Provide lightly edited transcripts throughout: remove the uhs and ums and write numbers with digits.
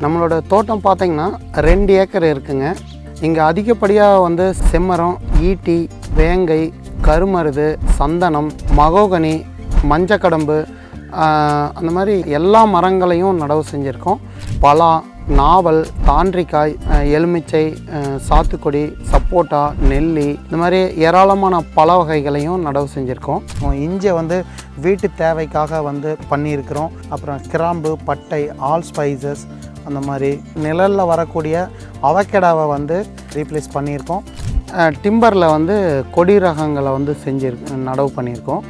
நம்மளோட தோட்டம் பார்த்திங்கன்னா 2 ஏக்கர் இருக்குங்க. இங்கே அதிகப்படியாக வந்து செம்மரம், ஈட்டி, வேங்கை, கருமருது, சந்தனம், மகோகனி, மஞ்சக்கடம்பு அந்த மாதிரி எல்லா மரங்களையும் நடவு செஞ்சுருக்கோம். பலா, நாவல், தாண்டிக்காய், எலுமிச்சை, சாத்துக்குடி, சப்போட்டா, நெல்லி இந்த மாதிரி ஏராளமான பல வகைகளையும் நடவு செஞ்சுருக்கோம். இஞ்சி வந்து வீட்டு தேவைக்காக வந்து பண்ணியிருக்கிறோம். அப்புறம் கிராம்பு, பட்டை, ஆல் ஸ்பைசஸ் அந்த மாதிரி நிழலில் வரக்கூடிய அவக்கடாவை வந்து ரீப்ளேஸ் பண்ணியிருக்கோம். டிம்பரில் வந்து கொடி ரகங்களை வந்து நடவு பண்ணியிருக்கோம்.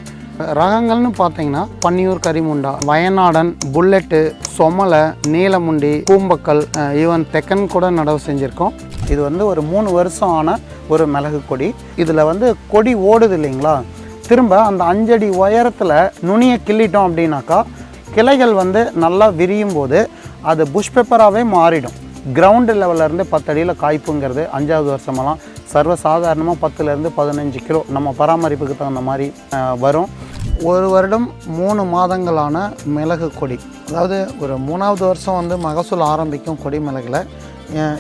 ரகங்கள்னு பார்த்தீங்கன்னா பன்னியூர் கரிமுண்டா, வயநாடன், புல்லெட்டு, சொமலை, நீலமுண்டி, பூம்பக்கல், ஈவன் தெக்கன் கூட நடவு செஞ்சுருக்கோம். இது வந்து ஒரு 3 வருஷம் ஆன ஒரு மிளகு கொடி. இதில் வந்து கொடி ஓடுது இல்லைங்களா, திரும்ப அந்த 5 அடி உயரத்தில் நுனியை கிள்ளிட்டோம் அப்படின்னாக்கா கிளைகள் வந்து நல்லா விரியும் போது அது புஷ் பேப்பராகவே மாறிடும். கிரவுண்டு லெவலிருந்து 10 அடியில் காய்ப்புங்கிறது 5வது வருஷமெல்லாம் சர்வசாதாரணமாக 10லேருந்து 15 கிலோ நம்ம பராமரிப்புக்கு தகுந்த மாதிரி வரும். 1 வருடம் 3 மாதங்களான மிளகு கொடி, அதாவது ஒரு 3வது வருஷம் வந்து மகசூல் ஆரம்பிக்கும் கொடி மிளகில்.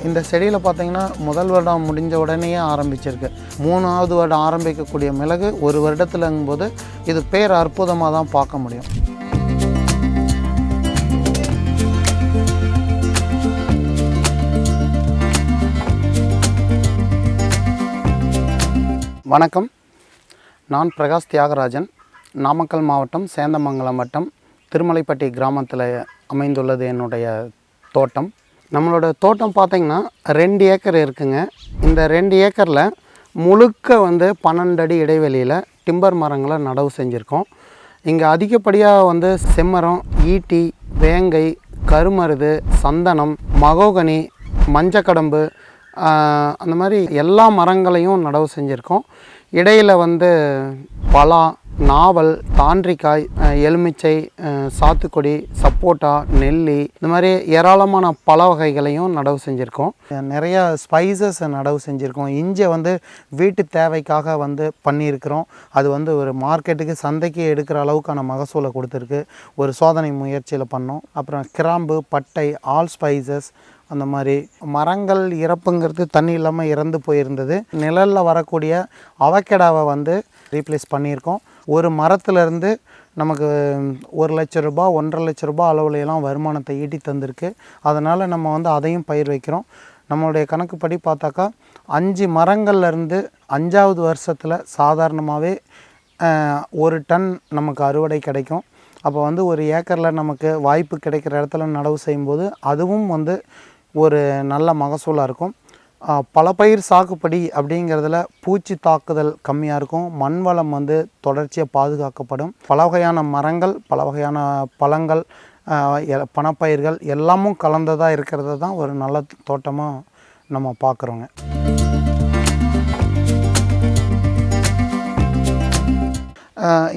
இந்த செடியில் பார்த்திங்கன்னா முதல் வருடம் முடிஞ்ச உடனேயே ஆரம்பிச்சிருக்கு. 3வது வருடம் ஆரம்பிக்கக்கூடிய மிளகு 1 வருடத்துலங்கும்போது இது பேர் அற்புதமாக தான் பார்க்க முடியும். வணக்கம், நான் பிரகாஷ் தியாகராஜன். நாமக்கல் மாவட்டம் சேந்தமங்கலம் வட்டம் திருமலைப்பட்டி கிராமத்தில் அமைந்துள்ளது என்னுடைய தோட்டம். நம்மளோட தோட்டம் பார்த்திங்கன்னா 2 ஏக்கர் இருக்குங்க. இந்த 2 ஏக்கரில் முழுக்க வந்து 12 அடி இடைவெளியில் டிம்பர் மரங்களை நடவு செஞ்சுருக்கோம். இங்கே அதிகப்படியாக வந்து செம்மரம், ஈட்டி, வேங்கை, கருமருது, சந்தனம், மகோகனி, மஞ்சக்கடம்பு அந்த மாதிரி எல்லா மரங்களையும் நடவு செஞ்சுருக்கோம். இடையில் வந்து பலா, நாவல், தாண்டிக்காய், எலுமிச்சை, சாத்துக்குடி, சப்போட்டா, நெல்லி இந்த மாதிரி ஏராளமான பல வகைகளையும் நடவு செஞ்சுருக்கோம். நிறையா ஸ்பைசஸ் நடவு செஞ்சுருக்கோம். இஞ்சி வந்து வீட்டு தேவைக்காக வந்து பண்ணியிருக்கிறோம். அது வந்து ஒரு மார்க்கெட்டுக்கு, சந்தைக்கு எடுக்கிற அளவுக்கான மகசூலை கொடுத்துருக்கு. ஒரு சோதனை முயற்சியில் பண்ணோம். அப்புறம் கிராம்பு, பட்டை, ஆல் ஸ்பைசஸ் அந்த மாதிரி மரங்கள் இறப்புங்கிறது தண்ணி இல்லாமல் இறந்து போயிருந்தது. நிழலில் வரக்கூடிய அவக்கடாவை வந்து ரீப்ளேஸ் பண்ணியிருக்கோம். ஒரு மரத்துலேருந்து நமக்கு 1 லட்ச ரூபா, 1.5 லட்ச ரூபா அளவுலையெல்லாம் வருமானத்தை ஈட்டி தந்திருக்கு. அதனால் நம்ம வந்து அதையும் பயிர் வைக்கிறோம். நம்மளுடைய கணக்குப்படி பார்த்தாக்கா 5 மரங்கள்லேருந்து 5வது வருஷத்தில் சாதாரணமாகவே 1 டன் நமக்கு அறுவடை கிடைக்கும். அப்போ வந்து 1 ஏக்கரில் நமக்கு வாய்ப்பு கிடைக்கிற இடத்துல நடவு செய்யும்போது அதுவும் வந்து ஒரு நல்ல மகசூலாக இருக்கும். பல பயிர் சாகுபடி அப்படிங்கிறதுல பூச்சி தாக்குதல் கம்மியாக இருக்கும். மண் வளம் வந்து தொடர்ச்சியாக பாதுகாக்கப்படும். பல வகையான மரங்கள், பல வகையான பழங்கள், பணப்பயிர்கள் எல்லாமும் கலந்ததாக இருக்கிறது தான் ஒரு நல்ல தோட்டமாக நம்ம பார்க்குறோங்க.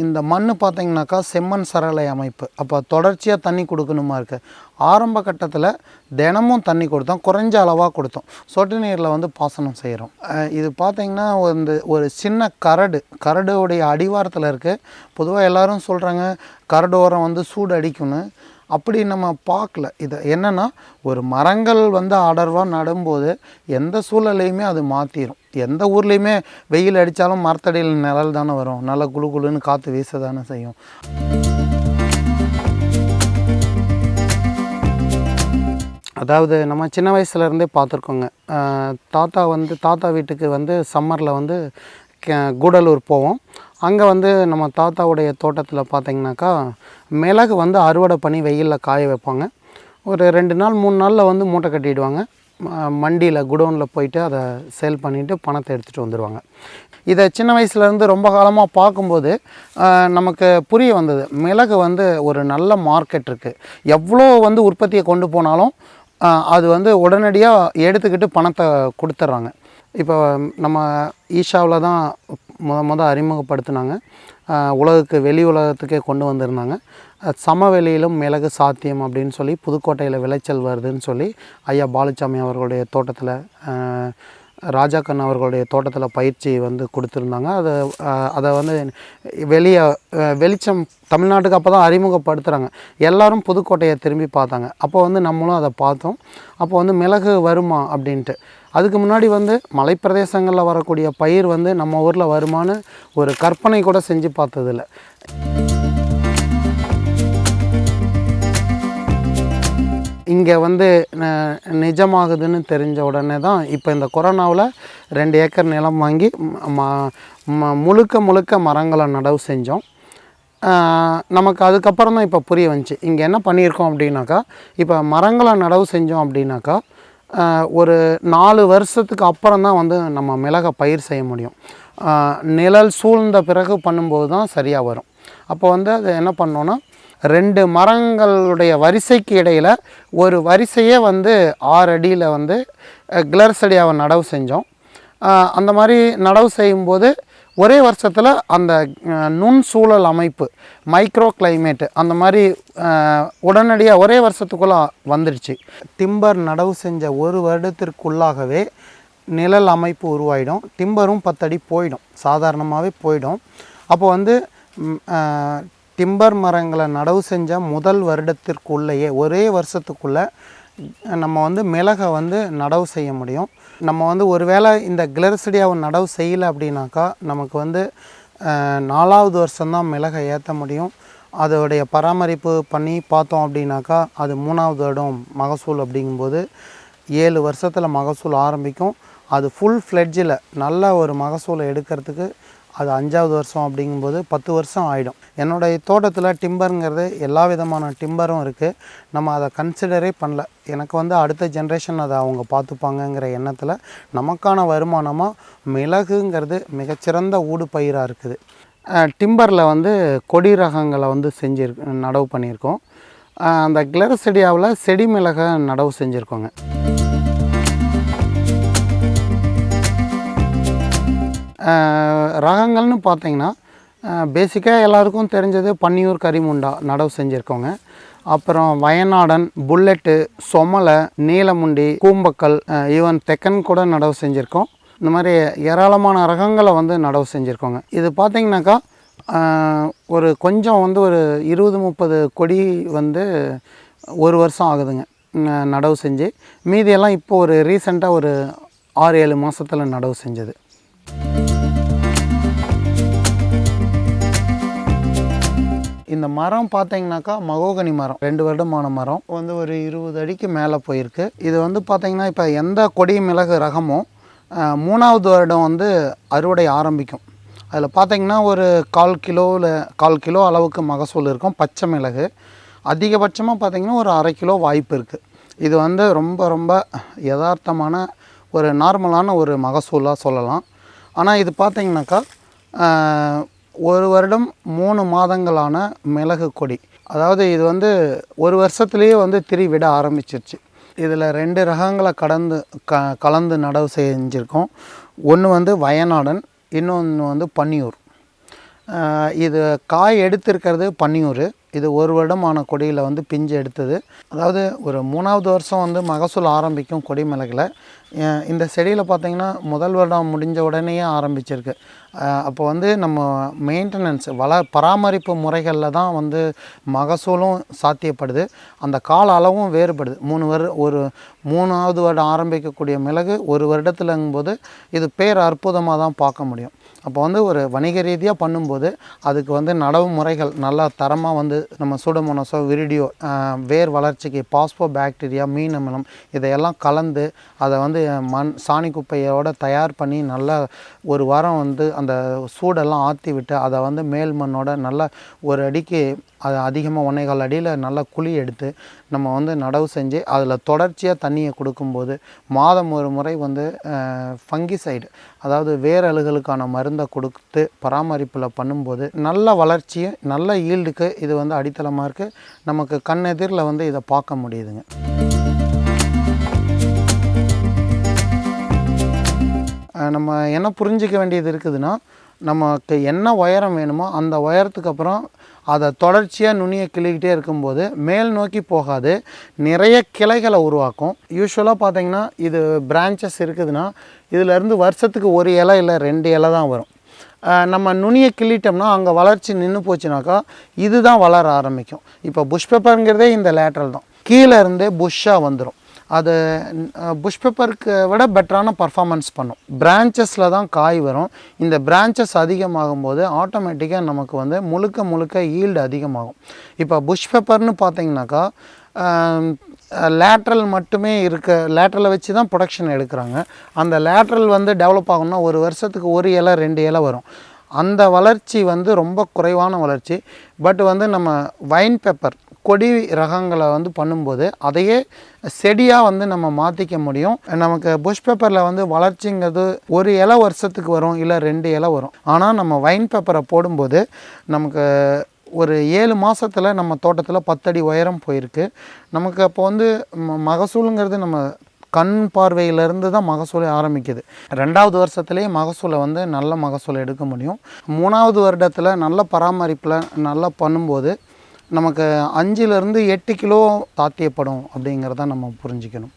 இந்த மண் பார்த்திங்கனாக்கா செம்மண் சரளை அமைப்பு. அப்போ தொடர்ச்சியாக தண்ணி கொடுக்கணுமா இருக்குது. ஆரம்ப கட்டத்தில் தினமும் தண்ணி கொடுத்தோம், குறைஞ்ச அளவாக கொடுத்தோம். சொட்டு நீரில் வந்து பாசனம் செய்கிறோம். இது பார்த்திங்கன்னா ஒரு சின்ன கரடுடைய அடிவாரத்தில் இருக்குது. பொதுவாக எல்லோரும் சொல்கிறாங்க கரடு ஓரம் வந்து சூடு அடிக்கும்னு. அப்படி நம்ம பார்க்கல. இதை என்னென்னா, ஒரு மரங்கள் வந்து அடர்வாக நடும்போது எந்த சூழ்நிலையுமே அது மாற்றிடும். எந்த ஊர்லேயுமே வெயில் அடித்தாலும் மரத்தடியில் நிழல் தானே வரும், நல்லா குளு குளுன்னு காற்று வீச தானே செய்யும். அதாவது நம்ம சின்ன வயசுலேருந்தே பார்த்துருக்கோங்க. தாத்தா வீட்டுக்கு வந்து சம்மரில் வந்து கூடலூர் போவோம். அங்கே வந்து நம்ம தாத்தாவுடைய தோட்டத்தில் பார்த்திங்கனாக்கா மிளகு வந்து அறுவடை பண்ணி வெயிலில் காய வைப்பாங்க. ஒரு 2 நாள் 3 நாளில் வந்து மூட்டை கட்டிடுவாங்க. மண்டியில் குடோனில் போயிட்டு அதை சேல் பண்ணிவிட்டு பணத்தை எடுத்துகிட்டு வந்துடுவாங்க. இதை சின்ன வயசுலேருந்து ரொம்ப காலமாக பார்க்கும்போது நமக்கு புரிய வந்தது, மிளகு வந்து ஒரு நல்ல மார்க்கெட் இருக்குது. எவ்வளோ வந்து உற்பத்தியை கொண்டு போனாலும் அது வந்து உடனடியாக எடுத்துக்கிட்டு பணத்தை கொடுத்துட்றாங்க. இப்போ நம்ம ஈஷாவில் தான் அறிமுகப்படுத்தினாங்க. உலகுக்கு வெளி உலகத்துக்கே கொண்டு வந்திருந்தாங்க. சமவெளியிலும் மிளகு சாத்தியம் அப்படின்னு சொல்லி புதுக்கோட்டையில் விளைச்சல் வருதுன்னு சொல்லி ஐயா பாலுச்சாமி அவர்களுடைய தோட்டத்தில் ராஜாக்கன் அவர்களுடைய தோட்டத்தில் பயிற்சி வந்து கொடுத்துருந்தாங்க. அதை வந்து வெளியே வெளிச்சம் தமிழ்நாட்டுக்கு அப்போ தான் அறிமுகப்படுத்துகிறாங்க. எல்லோரும் புதுக்கோட்டையை திரும்பி பார்த்தாங்க. அப்போ வந்து நம்மளும் அதை பார்த்தோம். அப்போ வந்து மிளகு வருமா அப்படின்ட்டு. அதுக்கு முன்னாடி வந்து மலைப்பிரதேசங்களில் வரக்கூடிய பயிர் வந்து நம்ம ஊரில் வருமானு ஒரு கற்பனை கூட செஞ்சு பார்த்ததில்ல. இங்கே வந்து நிஜமாகுதுன்னு தெரிஞ்ச உடனே தான் இப்போ இந்த கொரோனாவில் 2 ஏக்கர் நிலம் வாங்கி முழுக்க மரங்களை நடவு செஞ்சோம். நமக்கு அதுக்கப்புறம் தான் இப்போ புரிய வந்துச்சு இங்கே என்ன பண்ணியிருக்கோம் அப்படின்னாக்கா, இப்போ மரங்களை நடவு செஞ்சோம் அப்படின்னாக்கா ஒரு 4 வருஷத்துக்கு அப்புறம் தான் வந்து நம்ம மிளகை பயிர் செய்ய முடியும். நிழல் சூழ்ந்த பிறகு பண்ணும்போது தான் சரியாக வரும். அப்போ வந்து அது என்ன பண்ணோன்னா, 2 மரங்களுடைய வரிசைக்கு இடையில் ஒரு வரிசையே வந்து 6 அடியில் வந்து கிளர்சடியாவை நடவு செஞ்சோம். அந்த மாதிரி நடவு செய்யும்போது ஒரே வருஷத்தில் அந்த நுண்சூழல் அமைப்பு மைக்ரோ கிளைமேட்டு அந்த மாதிரி உடனடியாக ஒரே வருஷத்துக்குள்ளே வந்துடுச்சு. டிம்பர் நடவு செஞ்ச 1 வருடத்திற்குள்ளாகவே நிழல் அமைப்பு உருவாயிடும். டிம்பரும் 10 அடி போயிடும், சாதாரணமாகவே போயிடும். அப்போ வந்து டிம்பர் மரங்களை நடவு செஞ்ச முதல் வருடத்திற்குள்ளேயே ஒரே வருஷத்துக்குள்ளே நம்ம வந்து மிளகை வந்து நடவு செய்ய முடியும். நம்ம வந்து ஒரு வேளை இந்த கிளர்சடியாவை நடவு செய்யலை அப்படின்னாக்கா நமக்கு வந்து 4வது வருஷம்தான் மிளகை ஏற்ற முடியும். அதோடைய பராமரிப்பு பண்ணி பார்த்தோம் அப்படின்னாக்கா அது 3வது வருடம் மகசூல். அப்படிங்கும்போது 7 வருஷத்தில் மகசூல் ஆரம்பிக்கும். அது ஃபுல் ஃப்ளெட்ஜில் நல்ல ஒரு மகசூலை எடுக்கிறதுக்கு அது 5வது வருஷம். அப்படிங்கும்போது 10 வருஷம் ஆகிடும். என்னுடைய தோட்டத்தில் டிம்பருங்கிறது எல்லா விதமான டிம்பரும் இருக்குது. நம்ம அதை கன்சிடரே பண்ணல. எனக்கு வந்து அடுத்த ஜென்ரேஷன் அதை அவங்க பார்த்துப்பாங்கங்கிற எண்ணத்தில் நமக்கான வருமானமாக மிளகுங்கிறது மிகச்சிறந்த ஊடு பயிராக இருக்குது. டிம்பரில் வந்து கொடி ரகங்களை வந்து நடவு பண்ணியிருக்கோம். அந்த கிளர்சடியாவில் செடி மிளகை நடவு செஞ்சுருக்கோங்க. ரகங்கள்னு பார்த்திங்கன்னா பேசிக்காக எல்லாருக்கும் தெரிஞ்சது பன்னியூர் கரிமுண்டா நடவு செஞ்சுருக்கோங்க. அப்புறம் வயநாடன், புல்லெட்டு, சொமலை, நீலமுண்டி, கூம்பக்கல், ஈவன் தெக்கன் கூட நடவு செஞ்சுருக்கோம். இந்த மாதிரி ஏராளமான ரகங்களை வந்து நடவு செஞ்சுருக்கோங்க. இது பார்த்திங்கனாக்கா ஒரு கொஞ்சம் வந்து ஒரு 20-30 கொடி வந்து 1 வருஷம் ஆகுதுங்க நடவு செஞ்சு. மீதியெல்லாம் இப்போ ஒரு ரீசெண்டாக ஒரு 6-7 மாதத்தில் நடவு செஞ்சது. இந்த மரம் பார்த்தீங்கன்னாக்கா மகோகனி மரம் 2 வருடமான மரம் வந்து ஒரு 20 அடிக்கு மேலே போயிருக்கு. இது வந்து பார்த்திங்கன்னா இப்போ எந்த கொடி மிளகு ரகமோ 3வது வருடம் வந்து அறுவடை ஆரம்பிக்கும். அதில் பார்த்திங்கன்னா ஒரு 1/4 கிலோ அளவுக்கு மகசூல் இருக்கும். பச்சை மிளகு அதிகபட்சமாக பார்த்திங்கன்னா ஒரு 1/2 கிலோ வாய்ப்பு இருக்குது. இது வந்து ரொம்ப யதார்த்தமான ஒரு நார்மலான ஒரு மகசூலாக சொல்லலாம். ஆனால் இது பார்த்திங்கனாக்கா 1 வருடம் 3 மாதங்களான மிளகு கொடி. அதாவது இது வந்து 1 வருஷத்துலேயே வந்து திரி விட ஆரம்பிச்சிருச்சு. இதில் 2 ரகங்களை கலந்து நடவு செஞ்சுருக்கோம். ஒன்று வந்து வயநாடன், இன்னொன்று வந்து பன்னியூர். இது காய் எடுத்திருக்கிறது பன்னியூர். இது 1 வருடமான கொடியில் வந்து பிஞ்சு எடுத்தது. அதாவது ஒரு 3வது வருஷம் வந்து மகசூல் ஆரம்பிக்கும் கொடி மிளகில். இந்த செடியில் பார்த்திங்கன்னா முதல் வருடம் முடிஞ்ச உடனேயே ஆரம்பிச்சிருக்கு. அப்போ வந்து நம்ம மெயின்டெனன்ஸ் பராமரிப்பு முறைகளில் தான் வந்து மகசூலும் சாத்தியப்படுது. அந்த கால அளவும் வேறுபடுது. 3வது வருடம் ஆரம்பிக்கக்கூடிய மிளகு 1 வருடத்துலங்கும்போது இது அற்புதமாக தான் பார்க்க முடியும். அப்போ வந்து ஒரு வணிக ரீதியாக பண்ணும்போது அதுக்கு வந்து நடவு முறைகள் நல்லா தரமாக வந்து நம்ம சூடோமோனாஸோ, விரிடியோ, வேர் வளர்ச்சிக்கு பாஸ்போ பாக்டீரியா, மீன் அமிலம் இதையெல்லாம் கலந்து அதை வந்து சாணி குப்பையோடு தயார் பண்ணி நல்லா 1 வாரம் வந்து அந்த சூடெல்லாம் ஆற்றி விட்டு அதை வந்து மேல் மண்ணோட நல்லா 1 அடிக்கு அது அதிகமாக 1.25 அடியில் நல்லா குழி எடுத்து நம்ம வந்து நடவு செஞ்சு அதில் தொடர்ச்சியாக தண்ணியை கொடுக்கும்போது மாதம் ஒரு முறை வந்து ஃபங்கிசைடு, அதாவது வேரழுகளுக்கான மருந்தை கொடுத்து பராமரிப்பில் பண்ணும்போது நல்ல வளர்ச்சி, நல்ல ஈல்டுக்கு இது வந்து அடித்தளமாக இருக்குது. நமக்கு கண்ணெதிரில் வந்து இதை பார்க்க முடியுதுங்க. நம்ம என்ன புரிஞ்சிக்க வேண்டியது இருக்குதுன்னா, நமக்கு என்ன உயரம் வேணுமோ அந்த உயரத்துக்கு அப்புறம் அதை தொடர்ச்சியாக நுனியை கிள்ளிக்கிட்டே இருக்கும்போது மேல் நோக்கி போகாது, நிறைய கிளைகளை உருவாக்கும். யூஸ்வலாக பார்த்திங்கன்னா இது பிரான்ச்சஸ் இருக்குதுன்னா இதிலேருந்து வருஷத்துக்கு ஒரு இலை இல்லை 2 இலை தான் வரும். நம்ம நுனியை கிள்ளிட்டோம்னா அங்கே வளர்ச்சி நின்று போச்சுனாக்கா இதுதான் வளர ஆரம்பிக்கும். இப்போ புஷ் பெப்பருங்கிறதே இந்த லேட்ரல் தான், கீழே இருந்தே புஷ்ஷாக வந்துடும். அது புஷ் பெப்பருக்கு விட பெட்டரான பர்ஃபார்மன்ஸ் பண்ணும். பிரான்ச்சஸில் தான் காய் வரும். இந்த பிரான்ச்சஸ் அதிகமாகும் போது ஆட்டோமேட்டிக்காக நமக்கு வந்து முழுக்க ஈல்டு அதிகமாகும். இப்போ புஷ் பெப்பர்னு பார்த்திங்கனாக்கா லேட்ரல் மட்டுமே லேட்ரலை வச்சு தான் ப்ரொடக்ஷன் எடுக்கிறாங்க. அந்த லேட்ரல் வந்து டெவலப் ஆகணும்னா ஒரு வருஷத்துக்கு ஒரு இலை 2 இலை வரும். அந்த வளர்ச்சி வந்து ரொம்ப குறைவான வளர்ச்சி. பட் வந்து நம்ம வைன் பெப்பர் கொடி ரகங்களை வந்து பண்ணும்போது அதையே செடியாக வந்து நம்ம மாற்றிக்க முடியும். நமக்கு புஷ் பெப்பரில் வந்து வளர்ச்சிங்கிறது ஒரு இலை வருஷத்துக்கு வரும், இல்லை 2 இலை வரும். ஆனால் நம்ம வைன் பெப்பரை போடும்போது நமக்கு ஒரு 7 மாதத்தில் நம்ம தோட்டத்தில் 10 அடி உயரம் போயிருக்கு. நமக்கு அப்போ வந்து மகசூலுங்கிறது நம்ம கண் பார்வையிலேருந்து தான் மகசூலை ஆரம்பிக்குது. 2வது வருஷத்துலேயே மகசூலை வந்து நல்ல மகசூலை எடுக்க முடியும். 3வது வருடத்தில் நல்ல பராமரிப்பில் நல்லா பண்ணும்போது நமக்கு 5லேருந்து 8 கிலோ சாத்தியப்படும் அப்படிங்கிறத நம்ம புரிஞ்சுக்கணும்.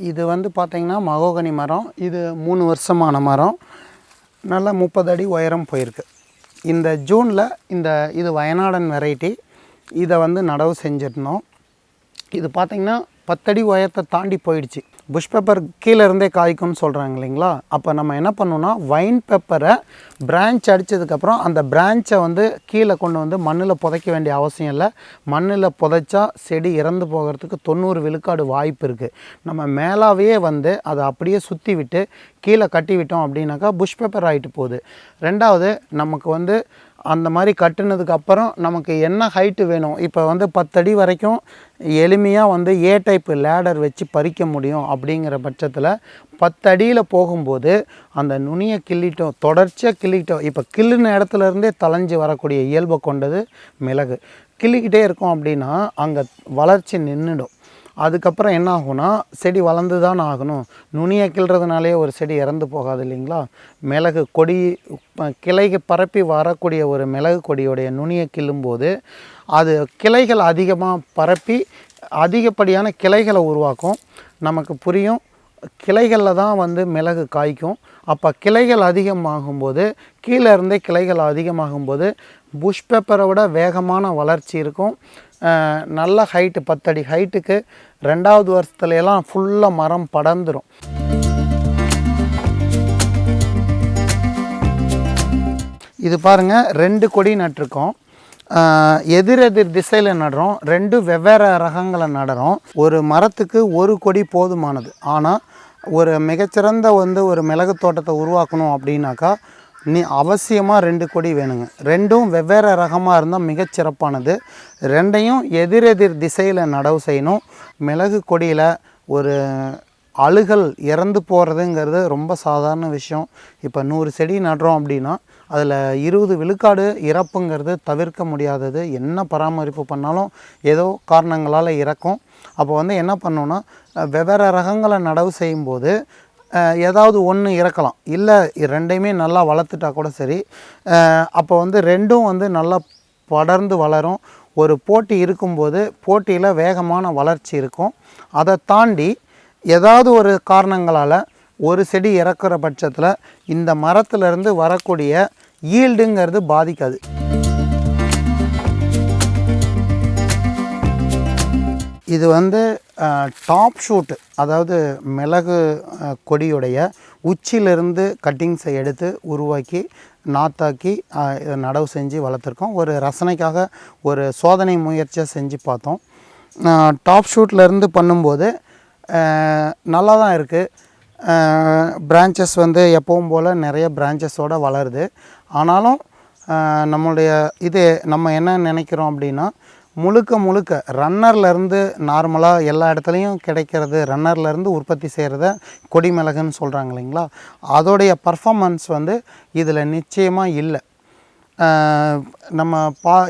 இது வந்து பார்த்திங்கன்னா மகோகனி மரம். இது 3 வருஷமான மரம். நல்லா 30 அடி உயரம் போயிருக்கு. இந்த ஜூனில் இது வயநாடன் வெரைட்டி. இதை வந்து நடவு செஞ்சிடணும். இது பார்த்திங்கன்னா 10 அடி உயரத்தை தாண்டி போயிடுச்சு. புஷ் பெப்பர் கீழே இருந்தே காய்க்கும்னு சொல்கிறாங்க இல்லைங்களா? அப்போ நம்ம என்ன பண்ணோன்னா வைன் பெப்பரை பிரான்ச் அடித்ததுக்கப்புறம் அந்த பிரான்ச்சை வந்து கீழே கொண்டு வந்து மண்ணில் புதைக்க வேண்டிய அவசியம் இல்லை. மண்ணில் புதைச்சா செடி இறந்து போகிறதுக்கு 90 விழுக்காடு வாய்ப்பு இருக்குது. நம்ம மேலாவே வந்து அதை அப்படியே சுற்றி விட்டு கீழே கட்டி விட்டோம் அப்படின்னாக்கா புஷ் பெப்பர் ஆகிட்டு போகுது. 2வது நமக்கு வந்து அந்த மாதிரி கட்டுனதுக்கப்புறம் நமக்கு என்ன ஹைட்டு வேணும், இப்போ வந்து 10 அடி வரைக்கும் எளிமையாக வந்து ஏ டைப் லேடர் வச்சு பறிக்க முடியும். அப்படிங்கிற பட்சத்தில் 10 அடியில் போகும்போது அந்த நுனியை கிள்ளிட்டோம், தொடர்ச்சியாக கிள்ளிட்டோம். இப்போ கிள்ளின இடத்துலேருந்தே தளைஞ்சு வரக்கூடிய இயல்பை கொண்டது மிளகு. கிள்ளிக்கிட்டே இருக்கோம் அப்படின்னா அங்கே வளர்ச்சி நின்றுடும். அதுக்கப்புறம் என்ன ஆகும்னா செடி வளர்ந்து தான் ஆகணும். நுனியை கிள்றதுனாலே ஒரு செடி இறந்து போகாது இல்லைங்களா? மிளகு கொடி கிளைக்கு பரப்பி வரக்கூடிய ஒரு மிளகு கொடியோடைய நுனியை கிள்ளும்போது அது கிளைகள் அதிகமாக பரப்பி அதிகப்படியான கிளைகளை உருவாக்கும். நமக்கு புரியும், கிளைகளில் தான் வந்து மிளகு காய்க்கும். அப்போ கிளைகள் அதிகமாகும்போது கீழே இருந்தே கிளைகள் அதிகமாகும்போது புஷ் பெப்பரை விட வேகமான வளர்ச்சி இருக்கும். நல்ல ஹைட்டு 10 அடி ஹைட்டுக்கு 2வது வருஷத்துலையெல்லாம் ஃபுல்லாக மரம் படர்ந்துடும். இது பாருங்கள், 2 கொடி நட்டிருக்கோம். எதிரெதிர் திசையில் நடுறோம். 2 வெவ்வேறு ரகங்களை நடுறோம். ஒரு மரத்துக்கு ஒரு கொடி போதுமானது. ஆனால் ஒரு மிகச்சிறந்த வந்து ஒரு மிளகு தோட்டத்தை உருவாக்கணும் அப்படின்னாக்கா அவசியமாக 2 கொடி வேணுங்க. 2ம் வெவ்வேறு ரகமாக இருந்தால் மிகச்சிறப்பானது. 2ஐயும் எதிரெதிர் திசையில் நடவு செய்யணும். மிளகு கொடியில் ஒரு அழுகல் இறந்து போகிறதுங்கிறது ரொம்ப சாதாரண விஷயம். இப்போ 100 செடி நடுறோம் அப்படின்னா அதில் 20 விழுக்காடு இறப்புங்கிறது தவிர்க்க முடியாதது. என்ன பராமரிப்பு பண்ணாலும் ஏதோ காரணங்களால் இறக்கும். அப்போ வந்து என்ன பண்ணோன்னா வெவ்வேறு ரகங்களை நடவு செய்யும்போது ஏதாவது ஒன்று இறக்கலாம், இல்லை 2ஐயுமே நல்லா வளர்த்துட்டா கூட சரி. அப்போ வந்து 2ம் வந்து நல்லா படர்ந்து வளரும். ஒரு போட்டி இருக்கும்போது போட்டியில் வேகமான வளர்ச்சி இருக்கும். அதை தாண்டி ஏதாவது ஒரு காரணங்களால் ஒரு செடி இறக்குற பட்சத்தில் இந்த மரத்துலேருந்து வரக்கூடிய ஈல்டுங்கிறது பாதிக்காது. இது வந்து டாப் ஷூட்டு, அதாவது மிளகு கொடியுடைய உச்சியிலிருந்து கட்டிங்ஸை எடுத்து உருவாக்கி நாத்தாக்கி நடவு செஞ்சு வளர்த்துருக்கோம். ஒரு ரசனைக்காக ஒரு சோதனை முயற்சியாக செஞ்சு பார்த்தோம். டாப் ஷூட்லேருந்து பண்ணும்போது நல்லா தான் இருக்குது. பிரான்ச்சஸ் வந்து எப்பவும் போல் நிறைய பிரான்ச்சஸோடு வளருது. ஆனாலும் நம்மளுடைய நம்ம என்ன நினைக்கிறோம் அப்படின்னா முழுக்க ரன்னர்லேருந்து நார்மலாக எல்லா இடத்துலையும் கிடைக்கிறது, ரன்னர்லேருந்து உற்பத்தி செய்கிறத கொடி மிளகுன்னு சொல்கிறாங்க இல்லைங்களா? அதோடைய பர்ஃபார்மன்ஸ் வந்து இதில் நிச்சயமாக இல்லை. நம்ம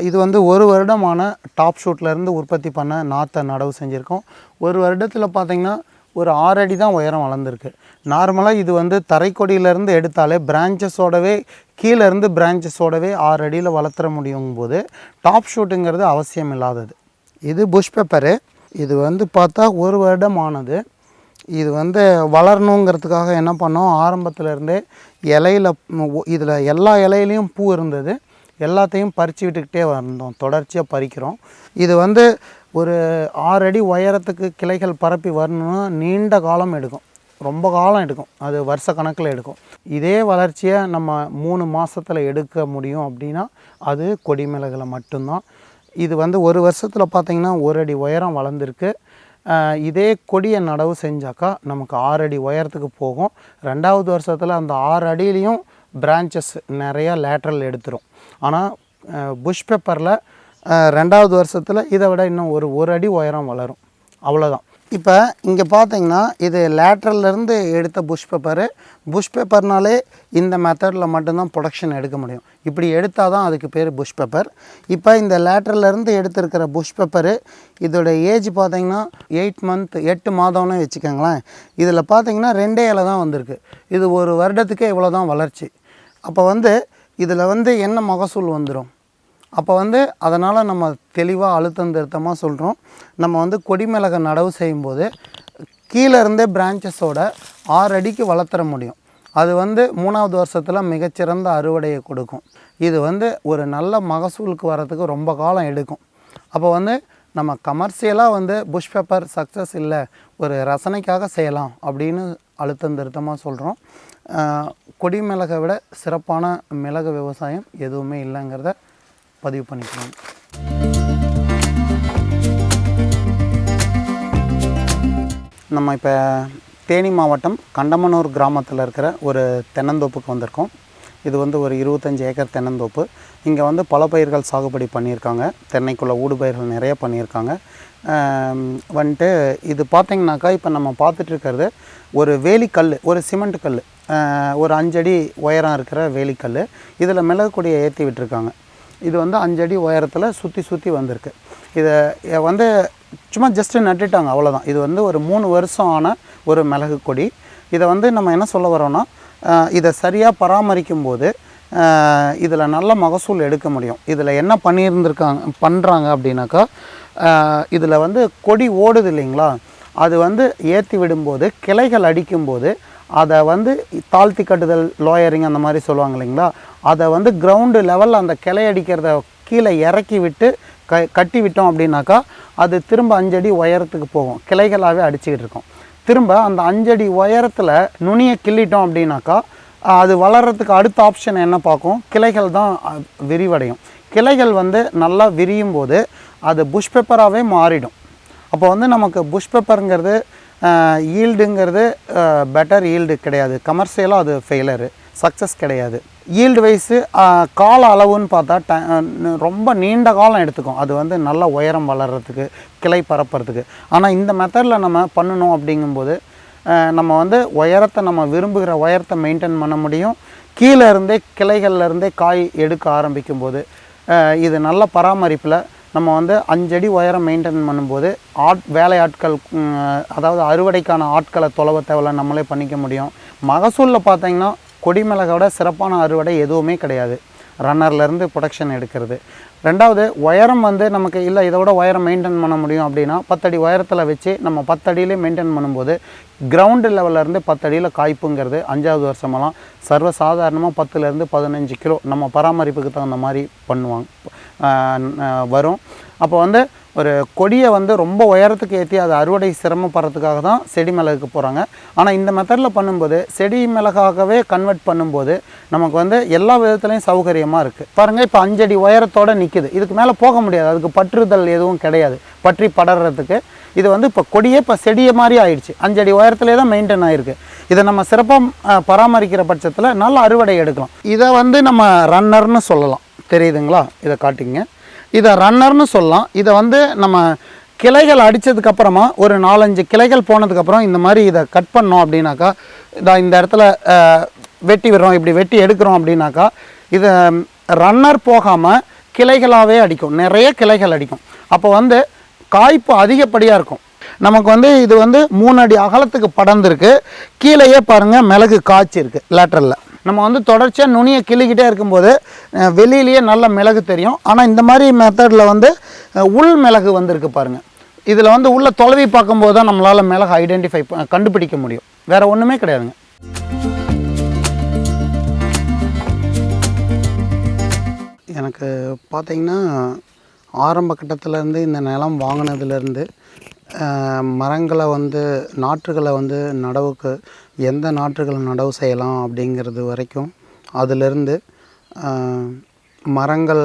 இது வந்து 1 வருடமான டாப் ஷூட்லேருந்து உற்பத்தி பண்ண நாற்றை நடவு செஞ்சுருக்கோம். 1 வருடத்தில் பார்த்திங்கன்னா ஒரு 6 அடி தான் உயரம் வளர்ந்துருக்கு. நார்மலாக இது வந்து தரைக்கொடியிலேருந்து எடுத்தாலே பிரான்ச்சஸோடவே கீழேருந்து பிரான்ச்சஸோடவே 6 அடியில் வளர்த்துற முடியும் போது டாப் ஷூட்டுங்கிறது அவசியம் இல்லாதது. இது புஷ் பெப்பரு. இது வந்து பார்த்தா 1 வருடம் ஆனது. இது வந்து வளரணுங்கிறதுக்காக என்ன பண்ணோம், ஆரம்பத்துலேருந்தே இலையில் இதில் எல்லா இலையிலையும் பூ இருந்தது, எல்லாத்தையும் பறித்து விட்டுக்கிட்டே வந்தோம், தொடர்ச்சியாக பறிக்கிறோம். இது வந்து ஒரு 6 அடி உயரத்துக்கு கிளைகள் பரப்பி வரணும்னா நீண்ட காலம் எடுக்கும், ரொம்ப காலம் எடுக்கும், அது வருஷ கணக்கில் எடுக்கும். இதே வளர்ச்சியை நம்ம 3 மாதத்தில் எடுக்க முடியும் அப்படின்னா அது கொடி மிளகுல மட்டும்தான். இது வந்து 1 வருஷத்தில் பார்த்திங்கன்னா 1 அடி உயரம் வளர்ந்துருக்கு. இதே கொடியை நடவு செஞ்சாக்கா நமக்கு 6 அடி உயரத்துக்கு போகும். 2வது வருஷத்தில் அந்த 6 அடியிலையும் பிரான்ச்சஸ் நிறையா லேட்ரல் எடுத்துரும். ஆனால் புஷ் பெப்பரில் 2வது வருஷத்தில் இதை விட இன்னும் ஒரு அடி உயரம் வளரும், அவ்வளோதான். இப்போ இங்கே பார்த்தீங்கன்னா இது லேட்ரல்லேருந்து எடுத்த புஷ் பெப்பரு. புஷ் பெப்பர்னாலே இந்த மெத்தடில் மட்டும்தான் ப்ரொடக்ஷன் எடுக்க முடியும். இப்படி எடுத்தால் தான் அதுக்கு பேர் புஷ் பெப்பர். இப்போ இந்த லேட்ரல்லேருந்து எடுத்துருக்கிற புஷ் பெப்பரு இதோட ஏஜ் பார்த்திங்கன்னா 8 மாதம்னு வச்சுக்கோங்களேன். இதில் பார்த்திங்கன்னா 2 இலை தான் வந்திருக்கு. இது 1 வருடத்துக்கே இவ்வளோ தான் வளர்ச்சி. அப்போ வந்து இதில் வந்து என்ன மகசூல் வந்துடும்? அப்போ வந்து அதனால் நம்ம தெளிவாக அழுத்தம் திருத்தமாக சொல்கிறோம், நம்ம வந்து கொடி மிளகை நடவு செய்யும்போது கீழே இருந்தே பிரான்ச்சஸோட 6 அடிக்கு வளர்த்துற முடியும். அது வந்து 3வது வருஷத்தில் மிகச்சிறந்த அறுவடையை கொடுக்கும். இது வந்து ஒரு நல்ல மகசூலுக்கு வரத்துக்கு ரொம்ப காலம் எடுக்கும். அப்போ வந்து நம்ம கமர்ஷியலாக வந்து புஷ் பெப்பர் சக்ஸஸ் இல்லை, ஒரு ரசனைக்காக செய்யலாம் அப்படின்னு அழுத்தம் திருத்தமாக சொல்கிறோம். கொடி மிளகை விட சிறப்பான மிளகு விவசாயம் எதுவுமே இல்லைங்கிறத பதிவு பண்ணிக்கலாம். நம்ம இப்போ தேனி மாவட்டம் கண்டமனூர் கிராமத்தில் இருக்கிற ஒரு தென்னந்தோப்புக்கு வந்திருக்கோம். இது வந்து ஒரு 25 ஏக்கர் தென்னந்தோப்பு. இங்கே வந்து பல பயிர்கள் சாகுபடி பண்ணியிருக்காங்க. தென்னைக்குள்ள ஊடுபயிர்கள் நிறைய பண்ணியிருக்காங்க. வந்துட்டு இது பார்த்திங்கனாக்கா இப்போ நம்ம பார்த்துட்ருக்கிறது ஒரு வேலிக்கல், ஒரு சிமெண்ட் கல், ஒரு 5 அடி உயரம் இருக்கிற வேலிக்கல். இதில் மிளகு கொடியை ஏற்றி விட்டுருக்காங்க. இது வந்து 5 அடி உயரத்தில் சுற்றி வந்திருக்கு. இதை வந்து சும்மா ஜஸ்ட்டு நட்டுட்டாங்க, அவ்வளோதான். இது வந்து ஒரு 3 வருஷம் ஆன ஒரு மிளகு கொடி. இதை வந்து நம்ம என்ன சொல்ல வரோன்னா, இதை சரியாக பராமரிக்கும் போது இதில் நல்ல மகசூல் எடுக்க முடியும். இதில் என்ன பண்ணுறாங்க அப்படின்னாக்கா, இதில் வந்து கொடி ஓடுது இல்லைங்களா, அது வந்து ஏற்றி விடும்போது கிளைகள் அடிக்கும்போது அதை வந்து தாழ்த்தி கட்டுதல், லோயரிங் அந்த மாதிரி சொல்லுவாங்க இல்லைங்களா, அதை வந்து கிரவுண்டு லெவலில் அந்த கிளை அடிக்கிறத கீழே இறக்கி விட்டு கட்டி விட்டோம் அப்படின்னாக்கா அது திரும்ப 5 அடி உயரத்துக்கு போகும், கிளைகளாகவே அடிச்சுக்கிட்டு இருக்கும். திரும்ப அந்த 5 அடி உயரத்தில் நுனியை கிள்ளிட்டோம் அப்படின்னாக்கா அது வளர்கிறதுக்கு அடுத்த ஆப்ஷன் என்ன பார்க்கும், கிளைகள் தான் விரிவடையும். கிளைகள் வந்து நல்லா விரியும் போது அது புஷ் பெப்பராகவே மாறிடும். அப்போ வந்து நமக்கு புஷ் பெப்பருங்கிறது ஈல்டுங்கிறது பெட்டர் ஈல்டு கிடையாது, கமர்ஷியலாக அது ஃபெயிலரு, சக்ஸஸ் கிடையாது. ஈல்டு வைஸு கால அளவுன்னு பார்த்தா ரொம்ப நீண்ட காலம் எடுத்துக்கும் அது வந்து நல்ல உயரம் வளர்கிறதுக்கு, கிளை பரப்புறதுக்கு. ஆனால் இந்த மெத்தடில் நம்ம பண்ணணும் அப்படிங்கும்போது நம்ம வந்து உயரத்தை, நம்ம விரும்புகிற உயரத்தை மெயின்டைன் பண்ண முடியும். கீழே இருந்தே கிளைகள்லேருந்தே காய் எடுக்க ஆரம்பிக்கும்போது இது நல்ல பராமரிப்பில் நம்ம வந்து 5 அடி உயரம் மெயின்டைன் பண்ணும்போது வேலை ஆட்கள், அதாவது அறுவடைக்கான ஆட்களை தொலைவ தேவையில்ல, நம்மளே பண்ணிக்க முடியும். மகசூலில் பார்த்திங்கன்னா கொடி மிளகோட சிறப்பான அறுவடை எதுவுமே கிடையாது, ரன்னர்லேருந்து ப்ரொடக்ஷன் எடுக்கிறது. 2வது உயரம் வந்து நமக்கு இல்லை இதோட உயரம் மெயின்டைன் பண்ண முடியும் அப்படின்னா 10 அடி உயரத்தில் வச்சு நம்ம 10 அடியிலே மெயின்டைன் பண்ணும்போது கிரவுண்டு லெவல்லேருந்து 10 அடியில் காய்ப்புங்கிறது 5வது வருஷமெல்லாம் சர்வசாதாரணமாக 10லேருந்து 15 கிலோ நம்ம பராமரிப்புக்கு தகுந்த மாதிரி வரும். அப்போ வந்து ஒரு கொடியை வந்து ரொம்ப உயரத்துக்கு ஏற்றி அது அறுவடை சிரமப்படுறதுக்காக தான் செடி மிளகுக்கு போகிறாங்க. ஆனால் இந்த மெத்தடில் பண்ணும்போது செடி மிளகாகவே கன்வெர்ட் பண்ணும்போது நமக்கு வந்து எல்லா விதத்துலையும் சௌகரியமாக இருக்குது. பாருங்கள், இப்போ 5 அடி உயரத்தோடு நிற்கிது, இதுக்கு மேலே போக முடியாது, அதுக்கு பற்றுதல் எதுவும் கிடையாது, பற்றி படறதுக்கு. இது வந்து இப்போ கொடியே இப்போ செடியை மாதிரி ஆயிடுச்சு, 5 அடி உயரத்துலேயே தான் மெயின்டைன் ஆகிருக்கு. இதை நம்ம சிறப்பாக பராமரிக்கிற பட்சத்தில் நல்ல அறுவடை எடுக்கலாம். இதை வந்து நம்ம ரன்னர்னு சொல்லலாம், தெரியுதுங்களா, இதை காட்டிங்க, இதை ரன்னர்னு சொல்லலாம். இதை வந்து நம்ம கிளைகள் அடித்ததுக்கப்புறமா ஒரு 4-5 கிளைகள் போனதுக்கப்புறம் இந்த மாதிரி இதை கட் பண்ணோம் அப்படின்னாக்கா, இந்த இடத்துல வெட்டி விடுறோம், இப்படி வெட்டி எடுக்கிறோம் அப்படின்னாக்கா இதை ரன்னர் போகாமல் கிளைகளாகவே அடிக்கும், நிறைய கிளைகள் அடிக்கும். அப்போ வந்து காய்ப்பு அதிகப்படியாக இருக்கும். நமக்கு வந்து இது வந்து 3 அடி அகலத்துக்கு படர்ந்துருக்கு. கீழேயே பாருங்கள் மிளகு காய்ச்சி இருக்குது லேட்டரில். நம்ம வந்து தொடர்ச்சியாக நுனியை கிள்ளிக்கிட்டே இருக்கும்போது வெளியிலேயே நல்ல மிளகு தெரியும். ஆனால் இந்த மாதிரி மெத்தடில் வந்து உள் மிளகு வந்துருக்கு பாருங்கள். இதில் வந்து உள்ள தொலைவி பார்க்கும்போது தான் நம்மளால் மிளகு ஐடென்டிஃபை கண்டுபிடிக்க முடியும். வேறு ஒன்றுமே கிடையாதுங்க. எனக்கு பார்த்திங்கன்னா ஆரம்ப கட்டத்திலேருந்து இந்த நிலம் வாங்கினதுலேருந்து மரங்களை வந்து நாற்றுகளை வந்து நடவுக்கு எந்த நாற்றுகளை நடவு செய்யலாம் அப்படிங்கிறது வரைக்கும் அதிலிருந்து மரங்கள்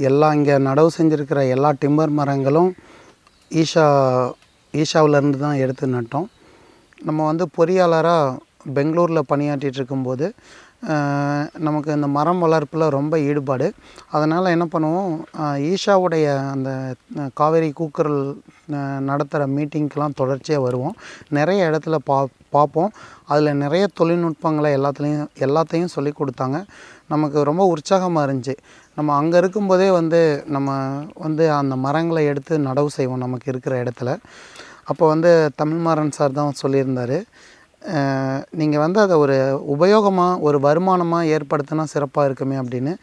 எல்லாம் இங்கே நடவு செஞ்சுருக்கிற எல்லா டிம்பர் மரங்களும் ஈஷாவிலேருந்து தான் எடுத்து நட்டோம். நம்ம வந்து பொறியாளராக பெங்களூரில் பணியாற்றிட்டு இருக்கும்போது நமக்கு இந்த மரம் வளர்ப்பில் ரொம்ப ஈடுபாடு. அதனால் என்ன பண்ணுவோம், ஈஷாவுடைய அந்த காவேரி கூக்குரல் நடத்துகிற மீட்டிங்க்கெலாம் தொடர்ச்சியாக வருவோம். நிறைய இடத்துல பார்ப்போம். அதில் நிறைய தொழில்நுட்பங்களை எல்லாத்தையும் சொல்லி கொடுத்தாங்க. நமக்கு ரொம்ப உற்சாகமாக இருந்துச்சு. நம்ம அங்கே இருக்கும்போதே வந்து நம்ம வந்து அந்த மரங்களை எடுத்து நடவு செய்வோம் நமக்கு இருக்கிற இடத்துல. அப்போ வந்து தமிழ்மாறன் சார் தான் சொல்லியிருந்தார், நீங்கள் வந்து அதை ஒரு உபயோகமாக ஒரு வருமானமாக ஏற்படுத்தினா சிறப்பாக இருக்குமே அப்படின்னு.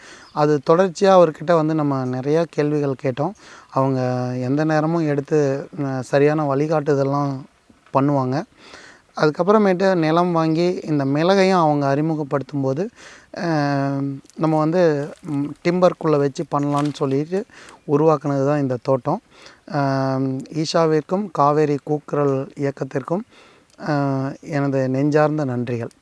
அது தொடர்ச்சியாக அவர்கிட்ட வந்து நம்ம நிறையா கேள்விகள் கேட்டோம். அவங்க எந்த நேரமும் எடுத்து சரியான வழிகாட்டுதல்லாம் பண்ணுவாங்க. அதுக்கப்புறமேட்டு நிலம் வாங்கி இந்த மிளகையும் அவங்க அறிமுகப்படுத்தும் போது நம்ம வந்து டிம்பர்க்குள்ளே வச்சு பண்ணலான்னு சொல்லிட்டு உருவாக்குனது தான் இந்த தோட்டம். ஈஷாவிற்கும் காவேரி கூக்குரல் இயக்கத்திற்கும் எனது நெஞ்சார்ந்த நன்றிகள்.